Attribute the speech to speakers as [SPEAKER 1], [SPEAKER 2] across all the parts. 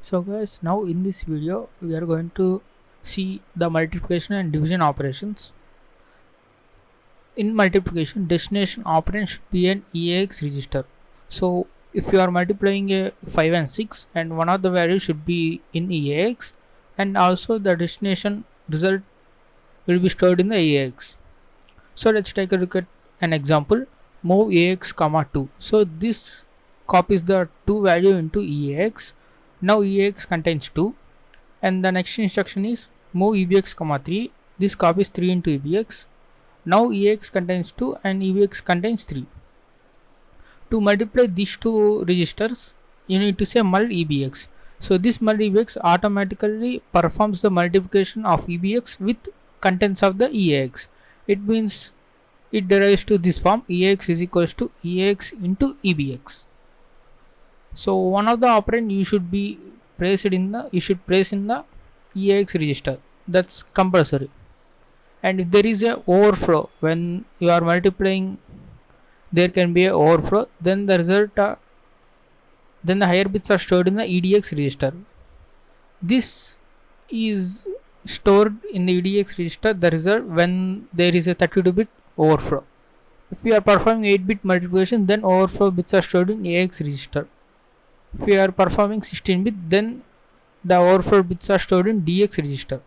[SPEAKER 1] So guys, now in this video we are going to see the multiplication and division operations. In multiplication, destination operand should be an EAX register. So if you are multiplying a 5 and 6 and one of the values should be in EAX, and also the destination result will be stored in the EAX. So let's take a look at an example. Move AX comma 2. So this copies the 2 value into EAX. Now EAX contains 2, and the next instruction is move EBX comma 3. This copies 3 into EBX. Now EAX contains 2 and EBX contains 3. To multiply these two registers, you need to say mul EBX. So this mul EBX automatically performs the multiplication of EBX with contents of the EAX. It means it derives to this form: EAX is equals to EAX into EBX. So one of the operand you should place in the EAX register. That's compulsory. And if there is a overflow when you are multiplying, there can be a overflow. Then the result, then the higher bits are stored in the EDX register. This is stored in the EDX register. The result when there is a 32-bit overflow. If we are performing 8-bit multiplication, then overflow bits are stored in AX register. If we are performing 16-bit, then the overflow bits are stored in DX register.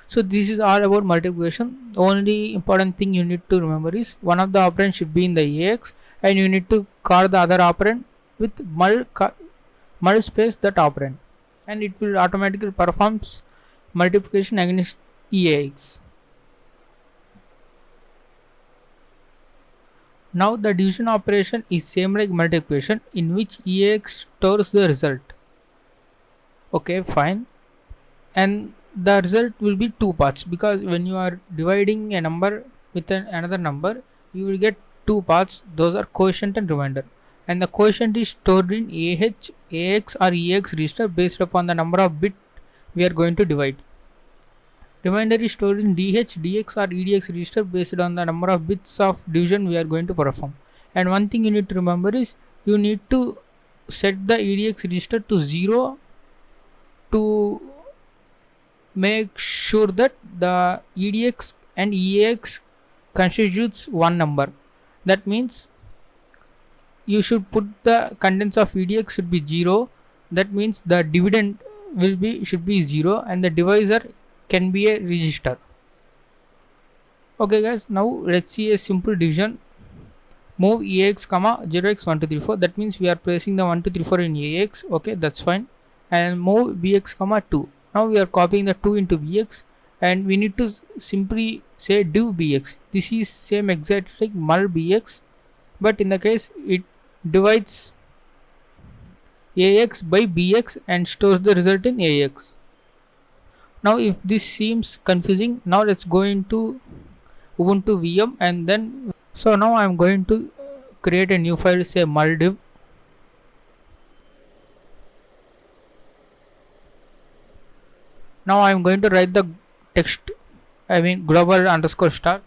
[SPEAKER 1] So this is all about multiplication. The only important thing you need to remember is one of the operands should be in the AX, and you need to call the other operand with mul space that operand, and it will automatically performs multiplication against EAX. Now the division operation is same like multiplication, in which EAX stores the result. Okay, fine. And the result will be two parts, because when you are dividing a number with another number, you will get two parts. Those are quotient and remainder, and the quotient is stored in AH, AX or EX register based upon the number of bit we are going to divide. Remainder is stored in DH, DX or EDX register based on the number of bits of division we are going to perform. And one thing you need to remember is you need to set the EDX register to 0 to make sure that the EDX and EAX constitutes one number. That means you should put the contents of EDX should be 0. That means the dividend should be 0, and the divisor can be a register. Okay guys, now let's see a simple division. Move EAX comma 0x1234. That means we are placing the 1234 in AX. Okay, that's fine. And move BX comma 2. Now we are copying the 2 into BX, and we need to simply say div BX. This is same exact like mul BX, but in the case it divides AX by BX and stores the result in AX. Now if this seems confusing, now let's go into Ubuntu VM, and then so now I am going to create a new file, say muldiv. Now I am going to write the text, global underscore star.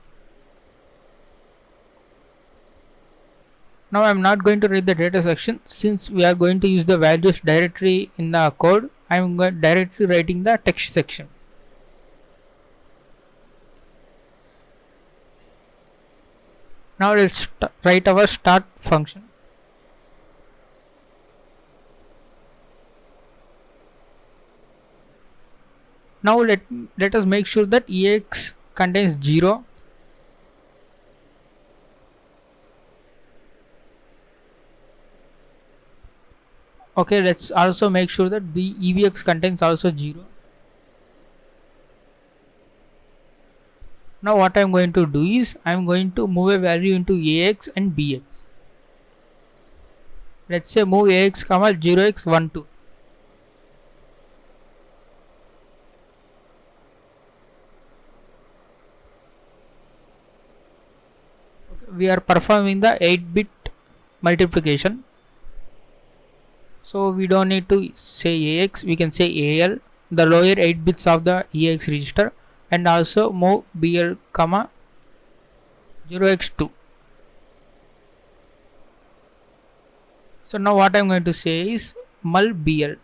[SPEAKER 1] Now I am not going to write the data section, since we are going to use the values directly in the code. I am directly writing the text section. Now let's write our start function. Now let us make sure that EX contains 0. Okay, let's also make sure that EBX contains also 0. Now what I am going to do is I am going to move a value into AX and BX. Let's say move AX comma 0x12. We are performing the 8-bit multiplication, so we don't need to say AX, we can say AL, the lower 8 bits of the EX register, and also move BL comma 0x2. So now what I am going to say is mul BL.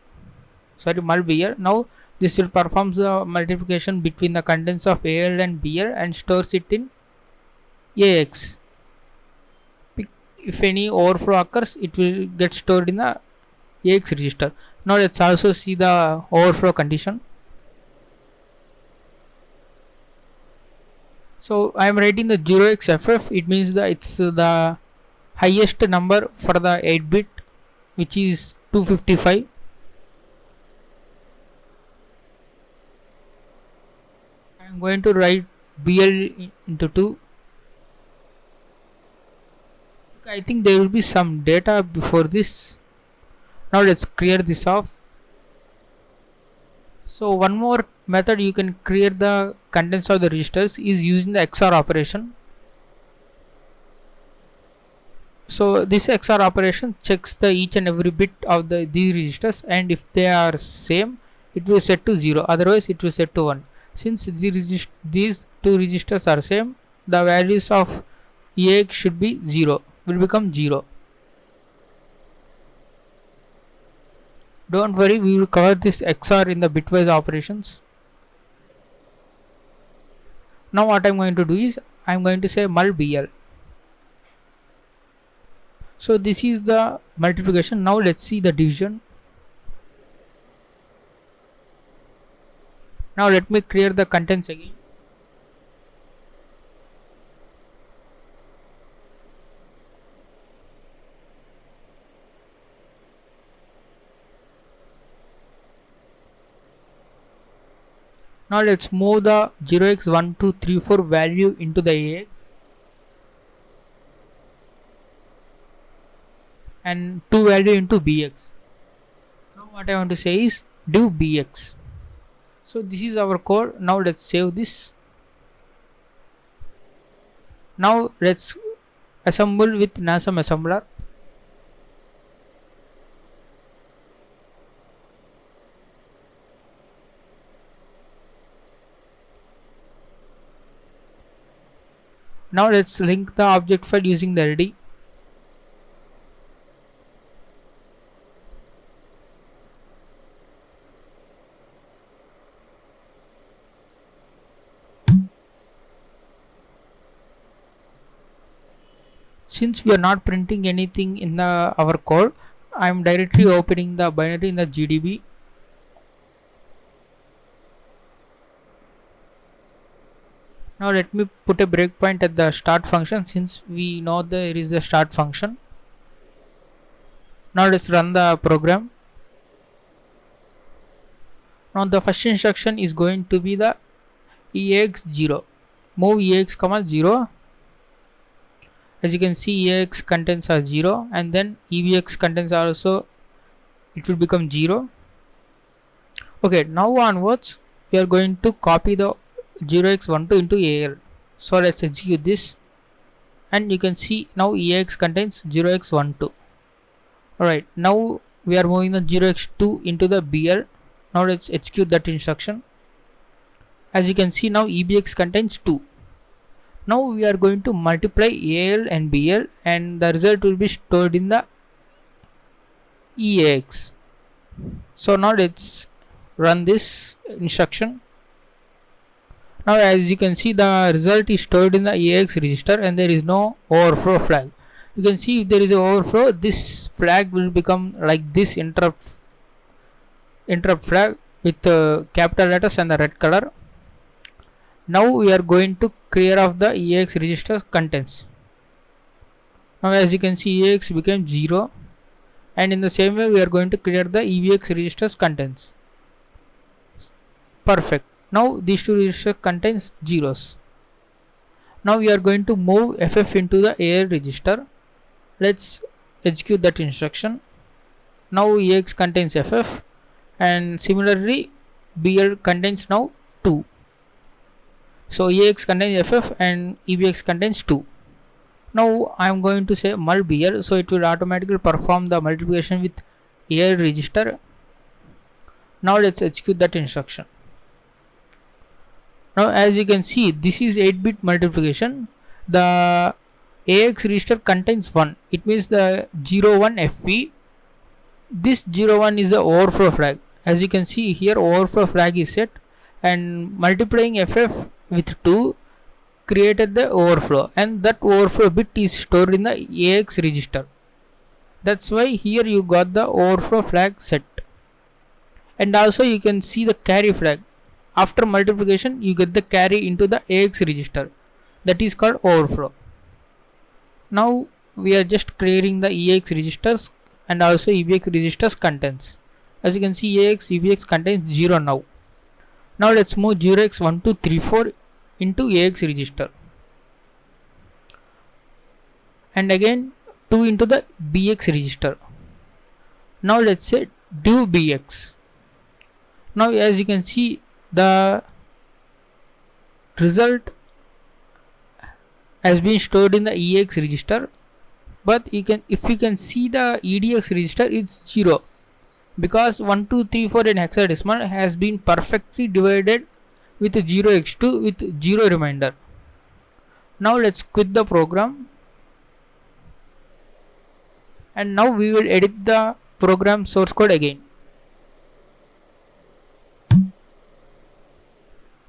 [SPEAKER 1] sorry, mul BL. Now this will performs the multiplication between the contents of AL and BL and stores it in AX. If any overflow occurs, it will get stored in the AX register. Now let's also see the overflow condition. So I am writing the 0xFF. It means that it's the highest number for the 8-bit, which is 255. I am going to write BL into 2. I think there will be some data before this. Now let's clear this off. So one more method you can clear the contents of the registers is using the XOR operation. So this XOR operation checks the each and every bit of these registers, and if they are same, it will set to 0, otherwise it will set to 1. Since these two registers are same, the values of EAX should be 0, will become 0. Don't worry, we will cover this XOR in the bitwise operations. Now what I am going to do is, I am going to say mul BL. So this is the multiplication. Now let's see the division. Now let me clear the contents again. Now let's move the 0x1234 value into the AX and 2 value into BX. Now what I want to say is do BX. So this is our code. Now let's save this. Now let's assemble with NASM assembler. Now let's link the object file using the LD. Since we are not printing anything in our code, I am directly opening the binary in the GDB. Now let me put a breakpoint at the start function, since we know there is the start function. Now let's run the program. Now the first instruction is going to be the EAX0. Move EAX, 0. As you can see, EAX contents are 0, and then EBX contents are also, it will become 0. Okay, now onwards we are going to copy the 0x12 into AL. So let's execute this, and you can see now EAX contains 0x12. Alright, now we are moving the 0x2 into the BL. Now let's execute that instruction. As you can see, now EBX contains 2. Now we are going to multiply AL and BL, and the result will be stored in the EAX. So now let's run this instruction. Now as you can see, the result is stored in the EAX register and there is no overflow flag. You can see if there is an overflow, this flag will become like this interrupt flag with capital letters and the red color. Now we are going to clear off the EAX register contents. Now as you can see, EAX became 0, and in the same way we are going to clear the EBX registers contents. Perfect. Now these two registers contains zeros. Now we are going to move FF into the AL register. Let's execute that instruction. Now EX contains FF, and similarly BL contains now 2. So EX contains FF and EBX contains 2. Now I am going to say mul BL, so it will automatically perform the multiplication with AL register. Now let's execute that instruction. Now as you can see, this is 8-bit multiplication. The AX register contains 1. It means the 01 FP. This 01 is the overflow flag. as you can see here, overflow flag is set, and multiplying ff with 2 created the overflow, and that overflow bit is stored in the AX register. That's why here you got the overflow flag set. And also you can see the carry flag. After multiplication you get the carry into the AX register, that is called overflow. Now we are just clearing the EX registers and also EBX registers contents. As you can see, AX EBX contains 0 now. Now let's move 0x1234 into AX register, and again 2 into the BX register. Now let's say do BX. Now as you can see, the result has been stored in the EX register, but if you can see the EDX register, it's 0, because 1 2 3 4 in hexadecimal has been perfectly divided with 0x2 with 0 remainder. Now let's quit the program, and now we will edit the program source code again.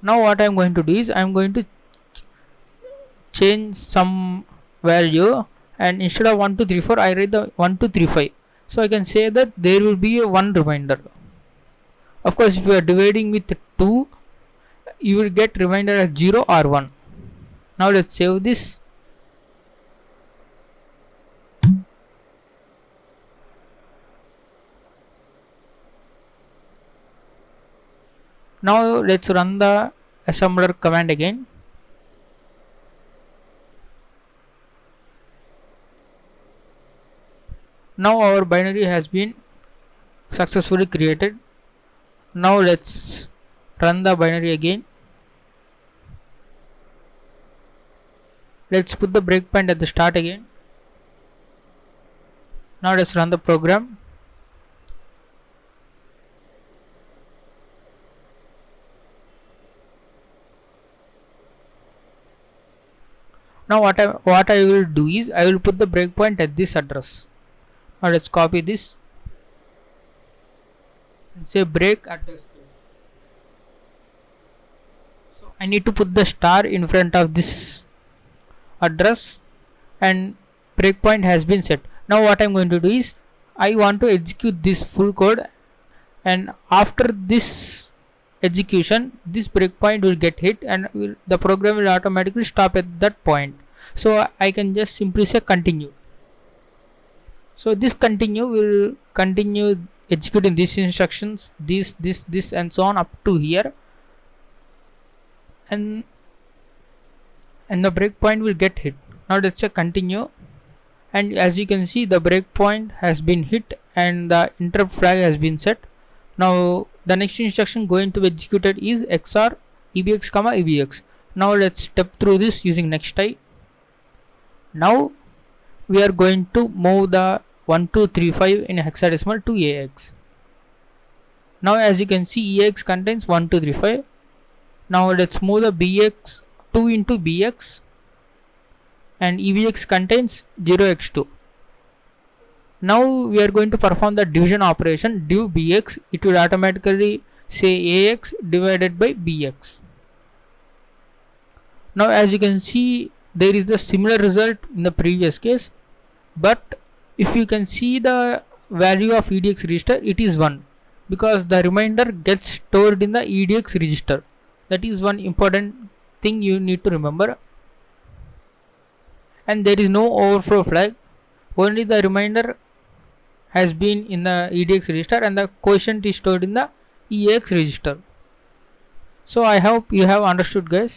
[SPEAKER 1] Now what I am going to do is I am going to change some value, and instead of 1 2 3 4 I write the 1 2 3 5. So I can say that there will be a 1 remainder. Of course, if you are dividing with 2, you will get remainder as 0 or 1. Now let's save this. Now let's run the assembler command again. Now our binary has been successfully created. Now let's run the binary again. Let's put the breakpoint at the start again. Now let's run the program. Now what I will do is I will put the breakpoint at this address. Now let's copy this and say break address space. So I need to put the star in front of this address, and breakpoint has been set. Now what I'm going to do is I want to execute this full code, and after this execution this breakpoint will get hit, and the program will automatically stop at that point. So I can just simply say continue. So this continue will continue executing these instructions, this and so on up to here, and the breakpoint will get hit. Now let's say continue, and as you can see the breakpoint has been hit and the interrupt flag has been set. Now the next instruction going to be executed is XOR EBX comma EBX. Now let's step through this using nextI. Now we are going to move the 1 2 3 5 in hexadecimal to AX. Now as you can see, AX contains 1 2 3 5. Now let's move the BX 2 into BX, and EBX contains 0x2. Now we are going to perform the division operation div BX. It will automatically say AX divided by BX. Now as you can see, there is the similar result in the previous case, but if you can see the value of EDX register, it is 1, because the remainder gets stored in the EDX register. That is one important thing you need to remember. And there is no overflow flag, only the remainder has been in the EDX register and the quotient is stored in the EX register. So I hope you have understood, guys.